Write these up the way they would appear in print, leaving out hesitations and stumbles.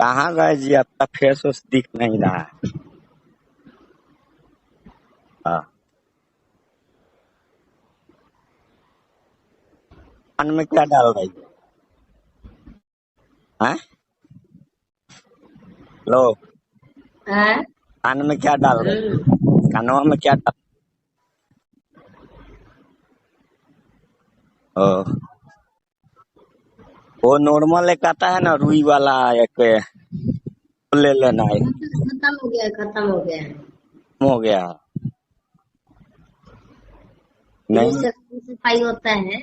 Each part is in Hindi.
कहाँ गए जी? आपका फेस उस दिख नहीं रहा है। हाँ, कान में क्या डाल रही है? लो, हाँ। कान में क्या डाल रही है? कानवा में क्या डाल? ओ, वो नॉर्मल एक आता है ना, रुई वाला एक, वो ले लेना है। खत्म हो गया, खत्म हो गया। हो गया ये नहीं? सफाई होता है,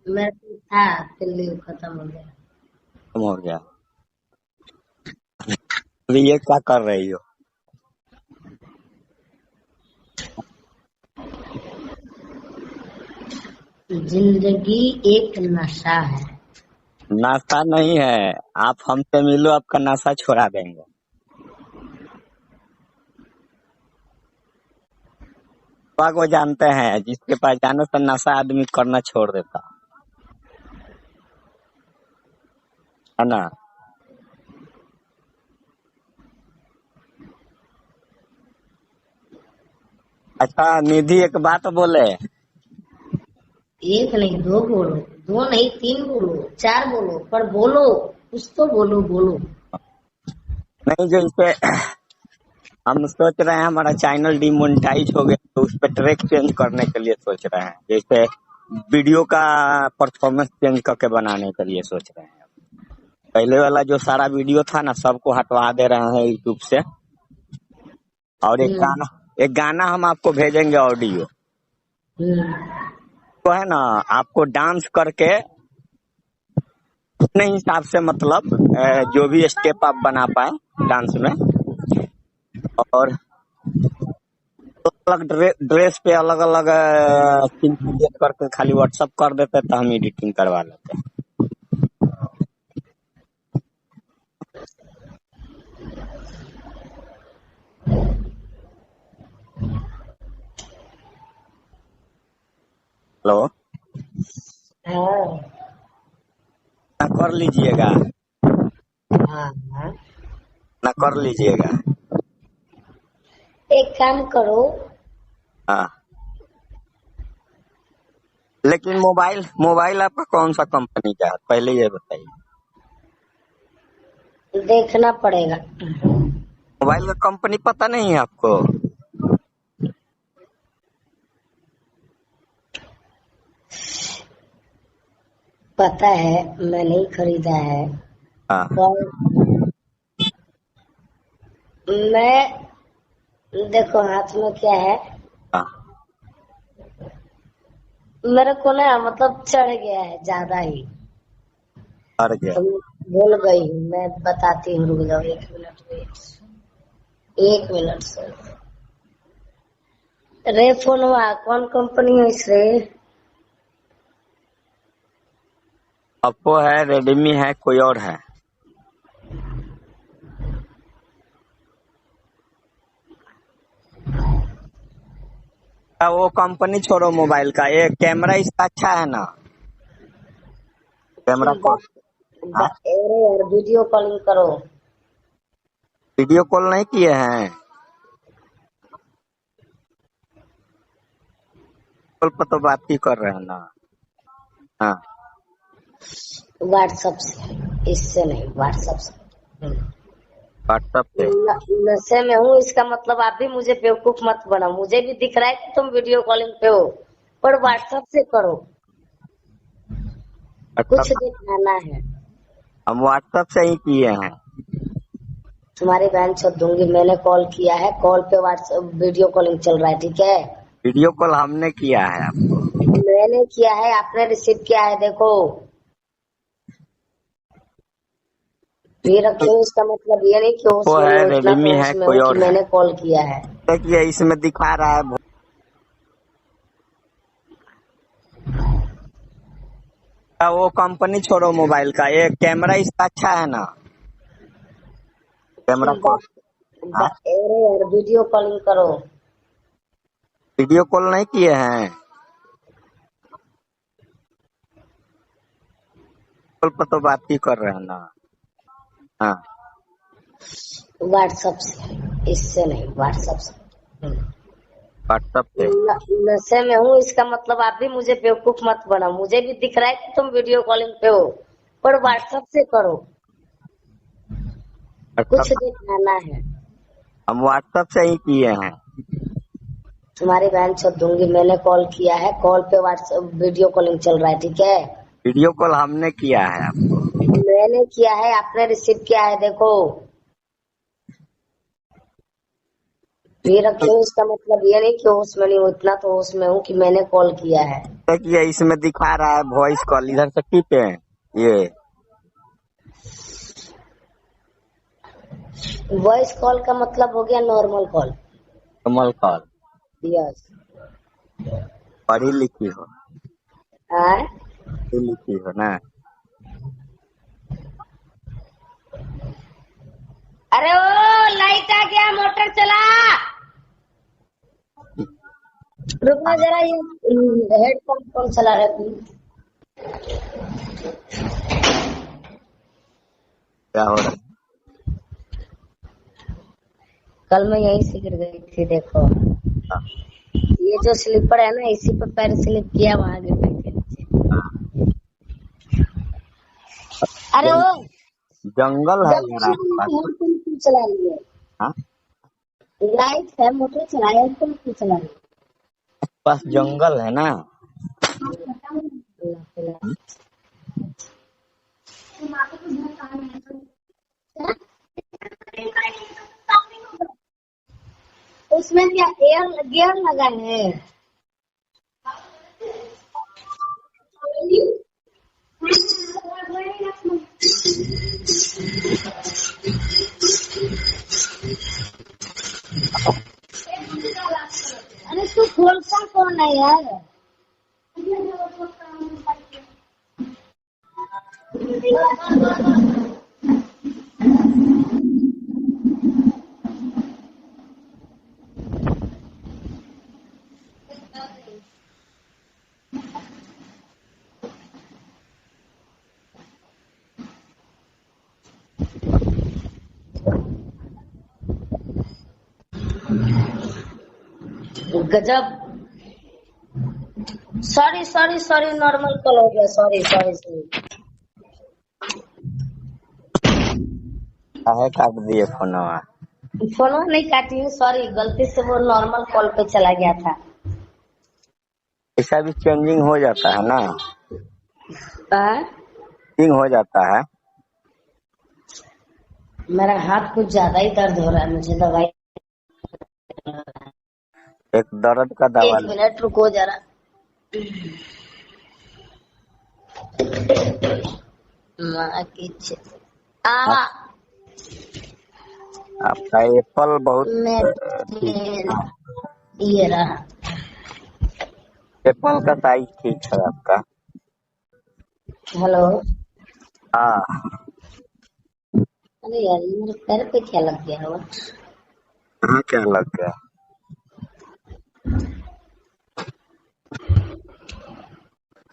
मेरा तो था दिल्ली, खत्म हो गया। खत्म हो गया। अभी ये क्या कर रही हो? जिंदगी एक नशा है। नाश्ता नहीं है। आप हमसे मिलो, आपका नशा छोड़ा देंगे। को जानते हैं, जिसके पास जाने से नशा आदमी करना छोड़ देता है ना। अच्छा निधि, एक बात बोले। एक नहीं, दो बोलो, दो नहीं, तीन बोलो, चार बोलो, पर बोलो, कुछ तो बोलो, बोलो। नहीं, जो इस पे हम सोच रहे हैं हमारा चैनल डिमोनेटाइज हो गया, तो उस पे ट्रैक चेंज करने के लिए सोच रहे हैं। जैसे वीडियो का परफॉर्मेंस चेंज करके बनाने के लिए सोच रहे हैं। पहले वाला जो सारा वीडियो था ना, सबको हटवा दे रहे हैं यूट्यूब से। और एक गाना हम आपको भेजेंगे, ऑडियो। तो है ना, आपको डांस करके अपने हिसाब से, मतलब जो भी स्टेप आप बना पाए डांस में, और अलग ड्रेस पे अलग अलग सीन क्रिएट करके खाली व्हाट्सअप कर देते, तो हम एडिटिंग करवा लेते हैं। हेलो, हाँ। ना कर लीजिएगा, हाँ, हाँ। ना कर लीजिएगा। एक काम करो, हाँ, लेकिन मोबाइल मोबाइल आपका कौन सा कंपनी का है, पहले ये बताइए। देखना पड़ेगा। मोबाइल का कंपनी पता नहीं है आपको? पता है, मैं नहीं खरीदा है, हाँ, पर मैं, देखो हाथ में क्या है, हाँ, मेरे को ना मतलब चढ़ गया है ज्यादा ही, कर गया। तो भूल गई हूँ। मैं बताती हूँ, रुक जाओ, एक मिनट वेट, एक मिनट से। रे फोनवा कौन कंपनी है इसरे? ओप्पो है, रेडमी है, कोई और है? वो कंपनी छोड़ो मोबाइल का, ये कैमरा इसका अच्छा है ना? कैमरा को अरे यार, वीडियो कॉलिंग करो। वीडियो कॉल नहीं किए हैं? कॉल पर तो बात ही कर रहे हैं ना। हाँ, व्हाट्सएप से, इससे नहीं, व्हाट्सएप से। व्हाट्सएप पे। नशे में हूँ, इसका मतलब आप भी मुझे बेवकूफ मत बनाओ। मुझे भी दिख रहा है कि तुम वीडियो कॉलिंग पे हो, पर व्हाट्सएप से करो, कुछ व्हाट्सएप, दिखाना है। हम व्हाट्सएप से ही किए हैं। तुम्हारी बहन छोड़ दूंगी, मैंने कॉल किया है, कॉल पे व्हाट्सएप वीडियो कॉलिंग चल रहा है, ठीक है? वीडियो कॉल हमने किया है आपको। मैंने किया है, आपने रिसीव किया है, देखो। फिर क्यों, इसका मतलब ये नहीं कि होश वो में है, नहीं, इतना रेडमी तो है, होश में कोई हूँ कि और है? मैंने कॉल किया है। देखिए इसमें दिखा रहा है वो कंपनी छोड़ो मोबाइल का, ये कैमरा इसका अच्छा है ना? कैमरा को अरे यार, वीडियो कॉलिंग करो। वीडियो कॉल नहीं किए हैं? कॉल पर तो बात ही कर रहे हैं ना। हाँ, व्हाट्सएप से, इससे नहीं, व्हाट्सएप से। व्हाट्सएप पे? नशे में हूँ, इसका मतलब आप भी मुझे बेवकूफ मत बनाओ। मुझे भी दिख रहा है कि तुम वीडियो कॉलिंग पे हो, पर व्हाट्सएप से करो, कुछ व्हाट्सएप, दिखाना है। हम व्हाट्सएप से ही किए हैं। तुम्हारी बहन छोड़ दूंगी, मैंने कॉल किया है, कॉल पे व्हाट्सएप वीडियो कॉलिंग चल रहा है, ठीक है। वीडियो कॉल हमने किया है आपको। मैंने किया है, आपने रिसीव किया है, देखो ये रखे हो, इसका मतलब ये नहीं कि होश में नहीं हूँ, इतना तो होश में हूँ कि मैंने कॉल किया है। ये इसमें दिखा रहा है वॉइस कॉल, इधर से टिपे ये वॉइस कॉल का मतलब हो गया normal call. Normal call. Yes. पढ़ी लिखी हो? हाँ, पढ़ी लिखी हो ना? अरे ओ लाइट आ गया, मोटर चला। रुकना जरा, ये हेडफोन कौन चला रहा है? क्या हो रहा है? कल मैं यहीं से गिर गई थी, देखो हाँ, ये जो स्लीपर है ना, इसी पे पैर स्लिप किया, वहां गिर गई थी नीचे। अरे ओ जंगल है यार आसपास। हेडफोन क्यों चला रही है? हाँ, लाइट है, मोटर चला, हेडफोन क्यों चला रही पास जंगल है ना। है? उसमें क्या एयर गियर लगा है? अरे तू खोलता कौन है यार? गजब। Sorry sorry sorry, normal call हो गया, सॉरी सॉरी सॉरी। काहे काट दिए फोनवा? फोन नहीं काटी हूँ, सॉरी, गलती से वो नॉर्मल कॉल पे चला गया था। ऐसा भी चेंजिंग हो जाता है ना? चेंजिंग हो जाता है। मेरा हाथ कुछ ज्यादा ही दर्द हो रहा है, मुझे दवाई। एक दर्द का दवा एक मिनट रुको जरा। माँ की आपका एप्पल बहुत मैं ये रहा। एप्पल का साइज ठीक है आपका। हेलो। हाँ, अरे यार, ये मेरे पैर पे क्या लग गया है? हाँ, क्या लग गया?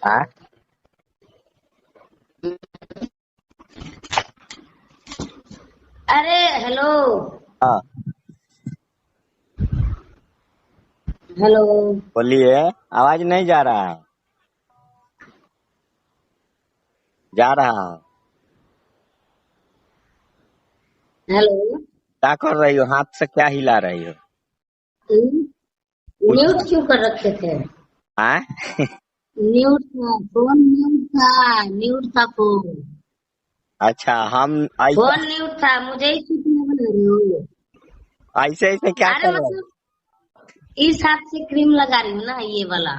हाँ, अरे हेलो। हाँ, हेलो। बोलिए। आवाज नहीं जा रहा है? जा रहा है। हेलो। क्या कर रही हो? हाथ से क्या हिला रही हो? म्यूट क्यों कर रखे थे? हाँ, म्यूट था फोन, म्यूट था, म्यूट था फोन। अच्छा, हम ऐसे फोन म्यूट था, मुझे ही सूचना बना रहे हो? ऐसे क्या अरे कर रहे हैं? मतलब इस हाथ से क्रीम लगा रही हूँ ना, ये वाला।